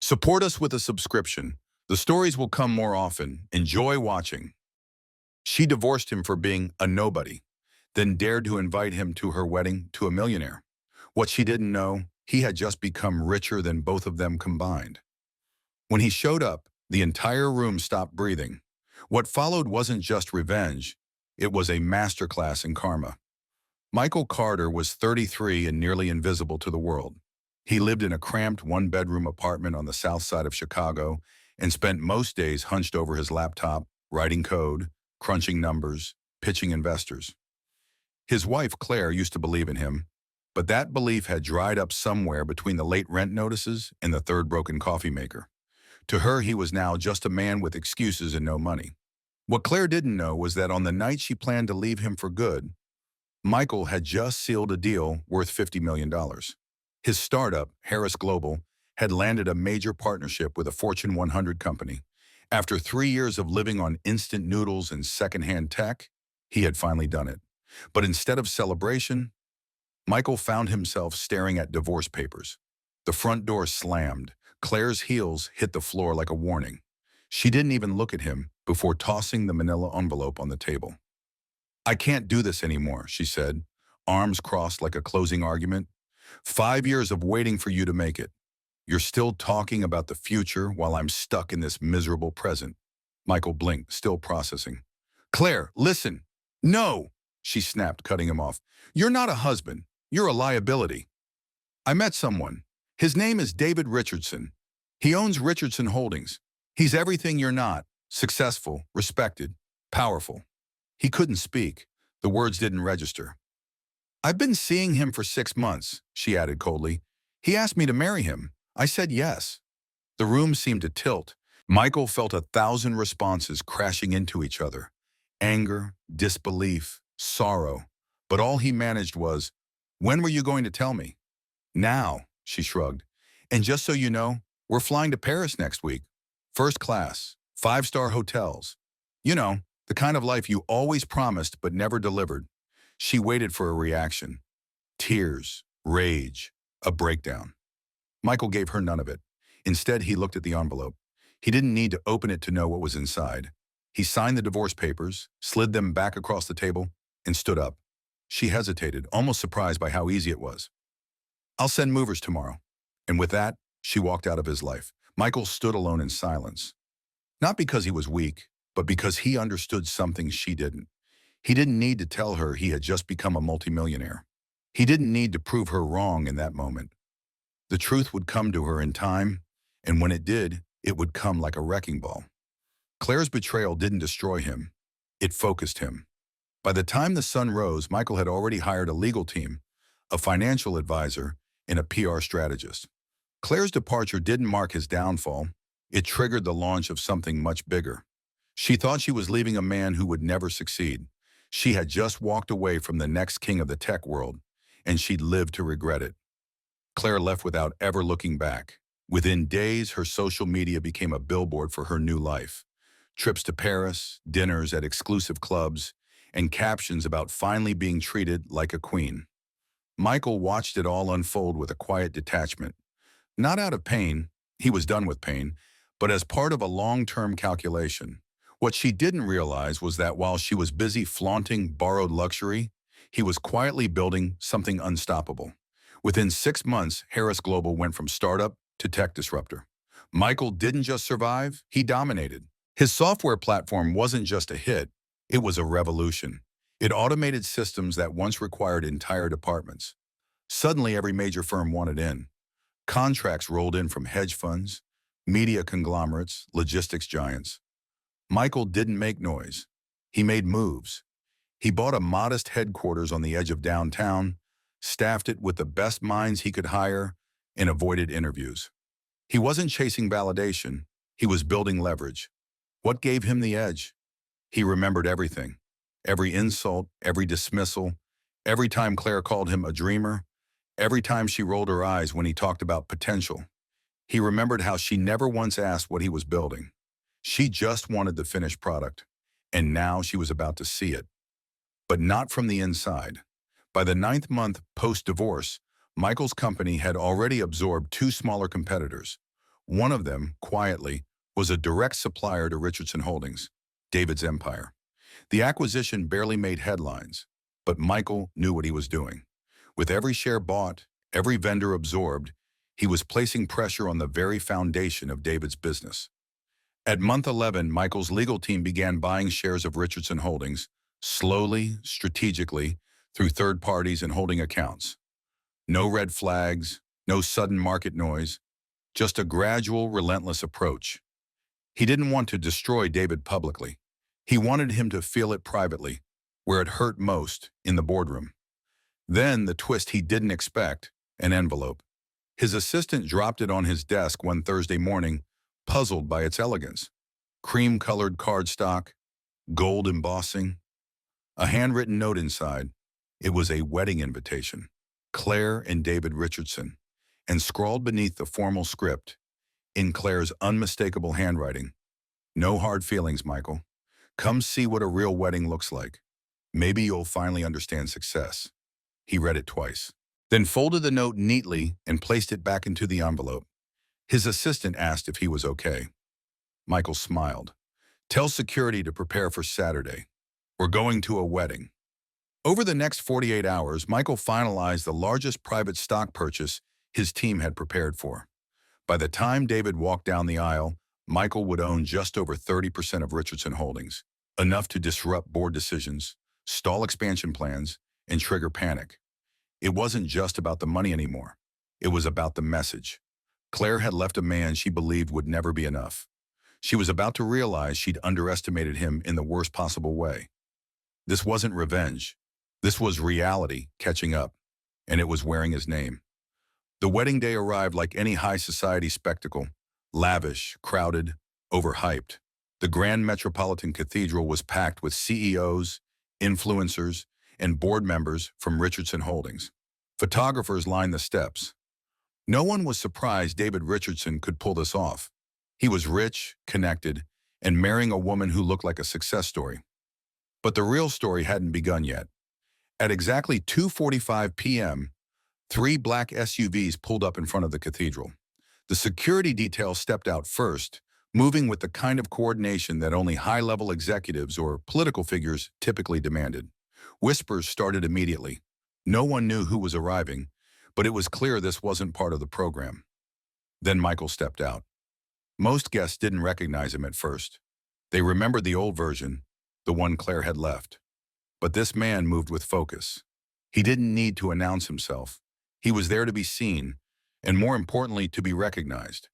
Support us with a subscription. The stories will come more often. Enjoy watching. She divorced him for being a nobody, then dared to invite him to her wedding to a millionaire. What she didn't know, he had just become richer than both of them combined. When he showed up, the entire room stopped breathing. What followed wasn't just revenge, it was a masterclass in karma. Michael Carter was 33 and nearly invisible to the world. He lived in a cramped one-bedroom apartment on the south side of Chicago and spent most days hunched over his laptop, writing code, crunching numbers, pitching investors. His wife, Claire, used to believe in him, but that belief had dried up somewhere between the late rent notices and the third broken coffee maker. To her, he was now just a man with excuses and no money. What Claire didn't know was that on the night she planned to leave him for good, Michael had just sealed a deal worth $50 million. His startup, Harris Global, had landed a major partnership with a Fortune 100 company. After 3 years of living on instant noodles and secondhand tech, he had finally done it. But instead of celebration, Michael found himself staring at divorce papers. The front door slammed. Claire's heels hit the floor like a warning. She didn't even look at him before tossing the manila envelope on the table. "I can't do this anymore," she said, arms crossed like a closing argument. "5 years of waiting for you to make it. You're still talking about the future while I'm stuck in this miserable present." Michael blinked, still processing. "Claire, listen." "No," she snapped, cutting him off. "You're not a husband. You're a liability. I met someone. His name is David Richardson. He owns Richardson Holdings. He's everything you're not. Successful, respected, powerful." He couldn't speak. The words didn't register. "I've been seeing him for 6 months," she added coldly. "He asked me to marry him. I said yes." The room seemed to tilt. Michael felt 1,000 responses crashing into each other. Anger, disbelief, sorrow. But all he managed was, "When were you going to tell me?" "Now," she shrugged. "And just so you know, we're flying to Paris next week. First class, 5-star hotels. You know, the kind of life you always promised but never delivered." She waited for a reaction. Tears, rage, a breakdown. Michael gave her none of it. Instead, he looked at the envelope. He didn't need to open it to know what was inside. He signed the divorce papers, slid them back across the table, and stood up. She hesitated, almost surprised by how easy it was. "I'll send movers tomorrow." And with that, she walked out of his life. Michael stood alone in silence. Not because he was weak, but because he understood something she didn't. He didn't need to tell her he had just become a multimillionaire. He didn't need to prove her wrong in that moment. The truth would come to her in time, and when it did, it would come like a wrecking ball. Claire's betrayal didn't destroy him. It focused him. By the time the sun rose, Michael had already hired a legal team, a financial advisor, and a PR strategist. Claire's departure didn't mark his downfall. It triggered the launch of something much bigger. She thought she was leaving a man who would never succeed. She had just walked away from the next king of the tech world, and she'd lived to regret it. Claire left without ever looking back. Within days, her social media became a billboard for her new life. Trips to Paris, dinners at exclusive clubs, and captions about finally being treated like a queen. Michael watched it all unfold with a quiet detachment. Not out of pain, he was done with pain, but as part of a long-term calculation. What she didn't realize was that while she was busy flaunting borrowed luxury, he was quietly building something unstoppable. Within 6 months, Harris Global went from startup to tech disruptor. Michael didn't just survive, he dominated. His software platform wasn't just a hit, it was a revolution. It automated systems that once required entire departments. Suddenly, every major firm wanted in. Contracts rolled in from hedge funds, media conglomerates, logistics giants. Michael didn't make noise. He made moves. He bought a modest headquarters on the edge of downtown, staffed it with the best minds he could hire, and avoided interviews. He wasn't chasing validation. He was building leverage. What gave him the edge? He remembered everything. Every insult, every dismissal, every time Claire called him a dreamer, every time she rolled her eyes when he talked about potential. He remembered how she never once asked what he was building. She just wanted the finished product, and now she was about to see it. But not from the inside. By the 9th month post-divorce, Michael's company had already absorbed 2 smaller competitors. One of them, quietly, was a direct supplier to Richardson Holdings, David's empire. The acquisition barely made headlines, but Michael knew what he was doing. With every share bought, every vendor absorbed, he was placing pressure on the very foundation of David's business. At month 11, Michael's legal team began buying shares of Richardson Holdings, slowly, strategically, through third parties and holding accounts. No red flags, no sudden market noise, just a gradual, relentless approach. He didn't want to destroy David publicly. He wanted him to feel it privately, where it hurt most, in the boardroom. Then, the twist he didn't expect, an envelope. His assistant dropped it on his desk one Thursday morning, puzzled by its elegance. Cream-colored cardstock, gold embossing, a handwritten note inside. It was a wedding invitation. Claire and David Richardson, and scrawled beneath the formal script, in Claire's unmistakable handwriting, "No hard feelings, Michael. Come see what a real wedding looks like. Maybe you'll finally understand success." He read it twice, then folded the note neatly and placed it back into the envelope. His assistant asked if he was okay. Michael smiled. "Tell security to prepare for Saturday. We're going to a wedding." Over the next 48 hours, Michael finalized the largest private stock purchase his team had prepared for. By the time David walked down the aisle, Michael would own just over 30% of Richardson Holdings, enough to disrupt board decisions, stall expansion plans, and trigger panic. It wasn't just about the money anymore. It was about the message. Claire had left a man she believed would never be enough. She was about to realize she'd underestimated him in the worst possible way. This wasn't revenge. This was reality catching up, and it was wearing his name. The wedding day arrived like any high society spectacle, lavish, crowded, overhyped. The grand metropolitan cathedral was packed with CEOs, influencers, and board members from Richardson Holdings. Photographers lined the steps. No one was surprised David Richardson could pull this off. He was rich, connected, and marrying a woman who looked like a success story. But the real story hadn't begun yet. At exactly 2:45 p.m., 3 black SUVs pulled up in front of the cathedral. The security detail stepped out first, moving with the kind of coordination that only high-level executives or political figures typically demanded. Whispers started immediately. No one knew who was arriving, but it was clear this wasn't part of the program. Then Michael stepped out. Most guests didn't recognize him at first. They remembered the old version, the one Claire had left. But this man moved with focus. He didn't need to announce himself. He was there to be seen, and more importantly, to be recognized.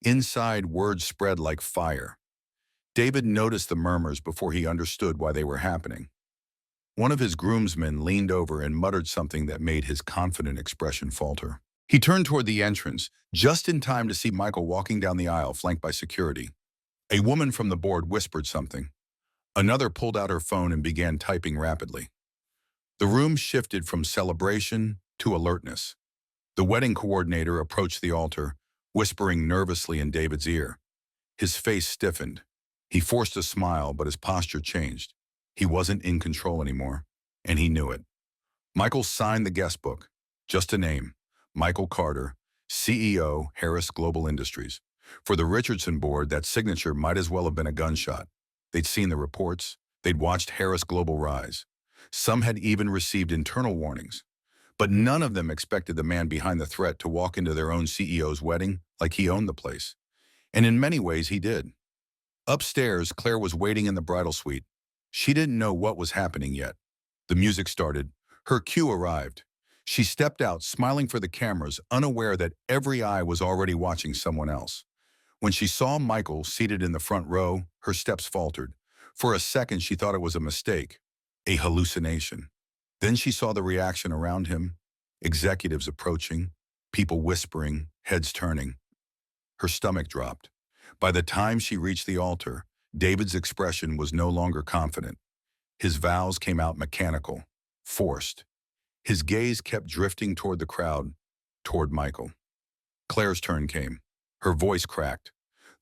Inside, words spread like fire. David noticed the murmurs before he understood why they were happening. One of his groomsmen leaned over and muttered something that made his confident expression falter. He turned toward the entrance, just in time to see Michael walking down the aisle, flanked by security. A woman from the board whispered something. Another pulled out her phone and began typing rapidly. The room shifted from celebration to alertness. The wedding coordinator approached the altar, whispering nervously in David's ear. His face stiffened. He forced a smile, but his posture changed. He wasn't in control anymore, and he knew it. Michael signed the guest book. Just a name. Michael Carter, CEO, Harris Global Industries. For the Richardson board, that signature might as well have been a gunshot. They'd seen the reports. They'd watched Harris Global rise. Some had even received internal warnings. But none of them expected the man behind the threat to walk into their own CEO's wedding like he owned the place. And in many ways, he did. Upstairs, Claire was waiting in the bridal suite. She didn't know what was happening yet. The music started. Her cue arrived. She stepped out, smiling for the cameras, unaware that every eye was already watching someone else. When she saw Michael seated in the front row, her steps faltered. For a second, she thought it was a mistake, a hallucination. Then she saw the reaction around him, executives approaching, people whispering, heads turning. Her stomach dropped. By the time she reached the altar, David's expression was no longer confident. His vows came out mechanical, forced. His gaze kept drifting toward the crowd, toward Michael. Claire's turn came. Her voice cracked.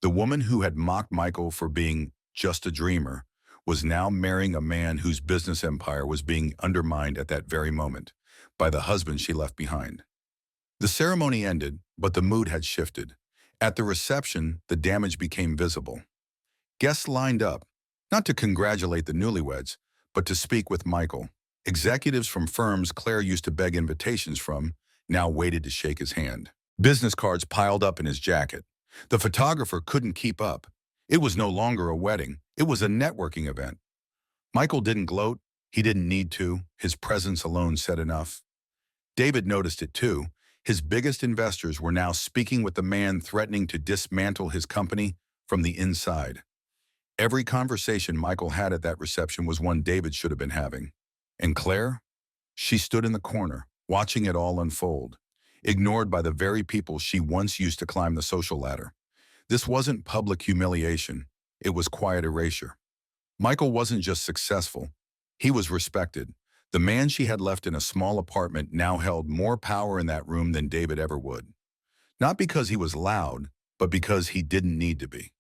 The woman who had mocked Michael for being just a dreamer was now marrying a man whose business empire was being undermined at that very moment by the husband she left behind. The ceremony ended, but the mood had shifted. At the reception, the damage became visible. Guests lined up, not to congratulate the newlyweds, but to speak with Michael. Executives from firms Claire used to beg invitations from now waited to shake his hand. Business cards piled up in his jacket. The photographer couldn't keep up. It was no longer a wedding. It was a networking event. Michael didn't gloat. He didn't need to. His presence alone said enough. David noticed it too. His biggest investors were now speaking with the man threatening to dismantle his company from the inside. Every conversation Michael had at that reception was one David should have been having. And Claire? She stood in the corner, watching it all unfold, ignored by the very people she once used to climb the social ladder. This wasn't public humiliation. It was quiet erasure. Michael wasn't just successful. He was respected. The man she had left in a small apartment now held more power in that room than David ever would. Not because he was loud, but because he didn't need to be.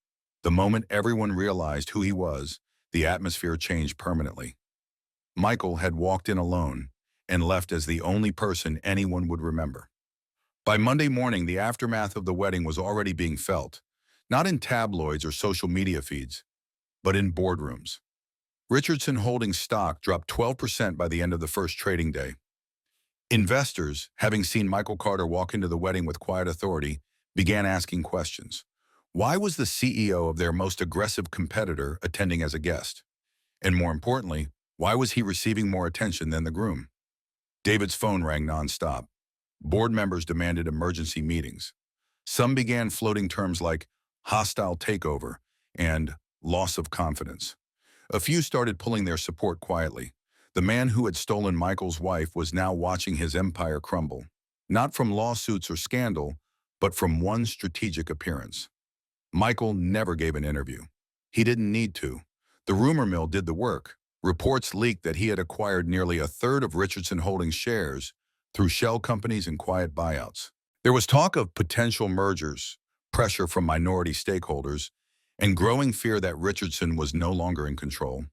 The moment everyone realized who he was, the atmosphere changed permanently. Michael had walked in alone and left as the only person anyone would remember. By Monday morning, the aftermath of the wedding was already being felt, not in tabloids or social media feeds, but in boardrooms. Richardson Holdings stock dropped 12% by the end of the first trading day. Investors, having seen Michael Carter walk into the wedding with quiet authority, began asking questions. Why was the CEO of their most aggressive competitor attending as a guest? And more importantly, why was he receiving more attention than the groom? David's phone rang nonstop. Board members demanded emergency meetings. Some began floating terms like hostile takeover and loss of confidence. A few started pulling their support quietly. The man who had stolen Michael's wife was now watching his empire crumble, not from lawsuits or scandal, but from one strategic appearance. Michael never gave an interview. He didn't need to. The rumor mill did the work. Reports leaked that he had acquired nearly a third of Richardson Holdings shares through shell companies and quiet buyouts. There was talk of potential mergers, pressure from minority stakeholders, and growing fear that Richardson was no longer in control.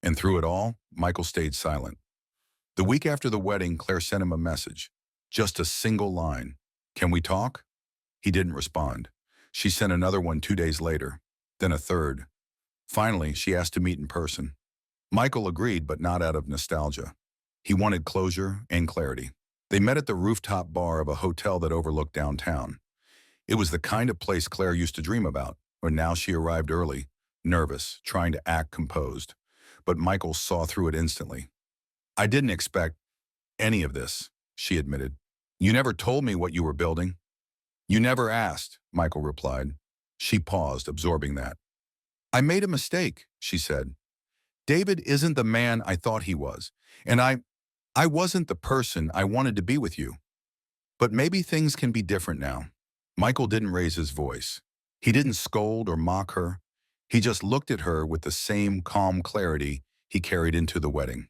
And through it all, Michael stayed silent. The week after the wedding, Claire sent him a message. Just a single line. "Can we talk?" He didn't respond. She sent another one 2 days later, then a third. Finally, she asked to meet in person. Michael agreed, but not out of nostalgia. He wanted closure and clarity. They met at the rooftop bar of a hotel that overlooked downtown. It was the kind of place Claire used to dream about, where now she arrived early, nervous, trying to act composed. But Michael saw through it instantly. "I didn't expect any of this," she admitted. "You never told me what you were building." "You never asked," Michael replied. She paused, absorbing that. "I made a mistake," she said. "David isn't the man I thought he was, and I wasn't the person I wanted to be with you. But maybe things can be different now." Michael didn't raise his voice. He didn't scold or mock her. He just looked at her with the same calm clarity he carried into the wedding.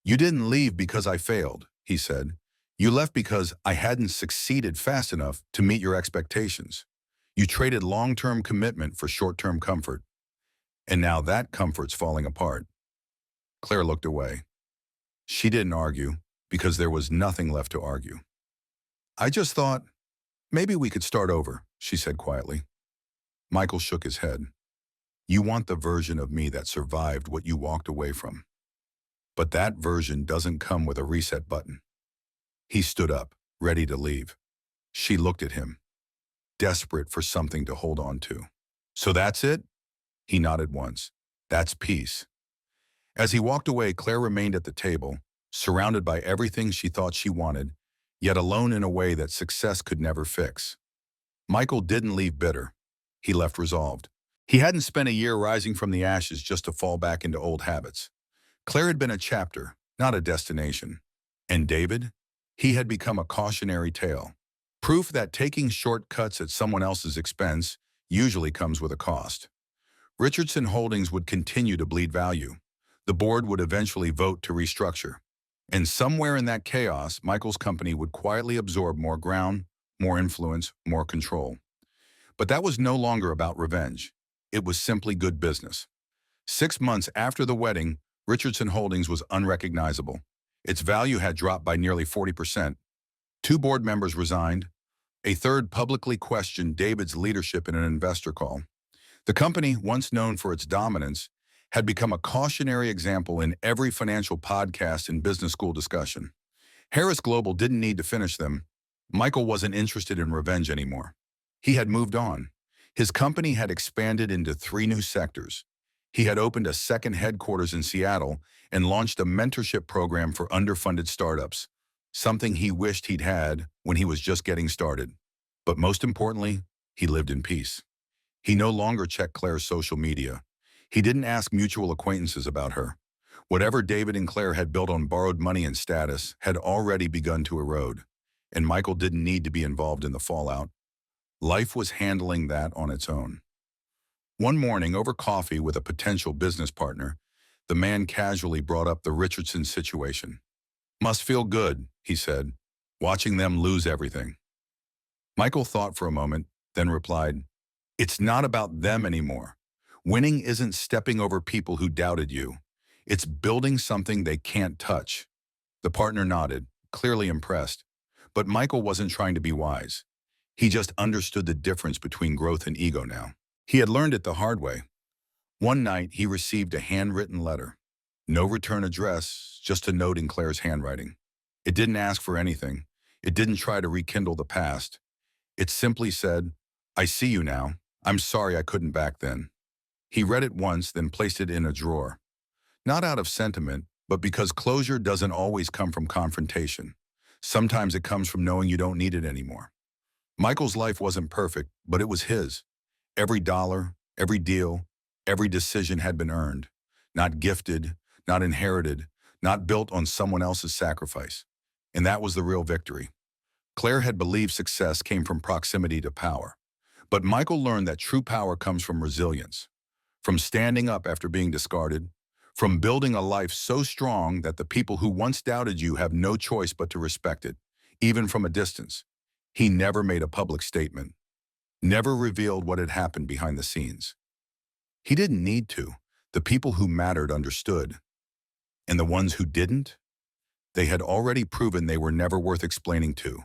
"You didn't leave because I failed," he said. "You left because I hadn't succeeded fast enough to meet your expectations. You traded long-term commitment for short-term comfort. And now that comfort's falling apart." Claire looked away. She didn't argue, because there was nothing left to argue. "I just thought, maybe we could start over," she said quietly. Michael shook his head. "You want the version of me that survived what you walked away from. But that version doesn't come with a reset button." He stood up, ready to leave. She looked at him, desperate for something to hold on to. "So that's it?" He nodded once. "That's peace." As he walked away, Claire remained at the table, surrounded by everything she thought she wanted, yet alone in a way that success could never fix. Michael didn't leave bitter. He left resolved. He hadn't spent a year rising from the ashes just to fall back into old habits. Claire had been a chapter, not a destination. And David? He had become a cautionary tale. Proof that taking shortcuts at someone else's expense usually comes with a cost. Richardson Holdings would continue to bleed value. The board would eventually vote to restructure. And somewhere in that chaos, Michael's company would quietly absorb more ground, more influence, more control. But that was no longer about revenge. It was simply good business. 6 months after the wedding, Richardson Holdings was unrecognizable. Its value had dropped by nearly 40%. 2 board members resigned. A third publicly questioned David's leadership in an investor call. The company, once known for its dominance, had become a cautionary example in every financial podcast and business school discussion. Harris Global didn't need to finish them. Michael wasn't interested in revenge anymore. He had moved on. His company had expanded into 3 new sectors. He had opened a second headquarters in Seattle and launched a mentorship program for underfunded startups, something he wished he'd had when he was just getting started. But most importantly, he lived in peace. He no longer checked Claire's social media. He didn't ask mutual acquaintances about her. Whatever David and Claire had built on borrowed money and status had already begun to erode, and Michael didn't need to be involved in the fallout. Life was handling that on its own. One morning, over coffee with a potential business partner, the man casually brought up the Richardson situation. "Must feel good," he said, "watching them lose everything." Michael thought for a moment, then replied, "It's not about them anymore. Winning isn't stepping over people who doubted you. It's building something they can't touch." The partner nodded, clearly impressed. But Michael wasn't trying to be wise. He just understood the difference between growth and ego now. He had learned it the hard way. One night, he received a handwritten letter. No return address, just a note in Claire's handwriting. It didn't ask for anything. It didn't try to rekindle the past. It simply said, "I see you now. I'm sorry I couldn't back then." He read it once, then placed it in a drawer. Not out of sentiment, but because closure doesn't always come from confrontation. Sometimes it comes from knowing you don't need it anymore. Michael's life wasn't perfect, but it was his. Every dollar, every deal, every decision had been earned. Not gifted, not inherited, not built on someone else's sacrifice. And that was the real victory. Claire had believed success came from proximity to power. But Michael learned that true power comes from resilience, from standing up after being discarded, from building a life so strong that the people who once doubted you have no choice but to respect it, even from a distance. He never made a public statement, never revealed what had happened behind the scenes. He didn't need to. The people who mattered understood. And the ones who didn't, they had already proven they were never worth explaining to.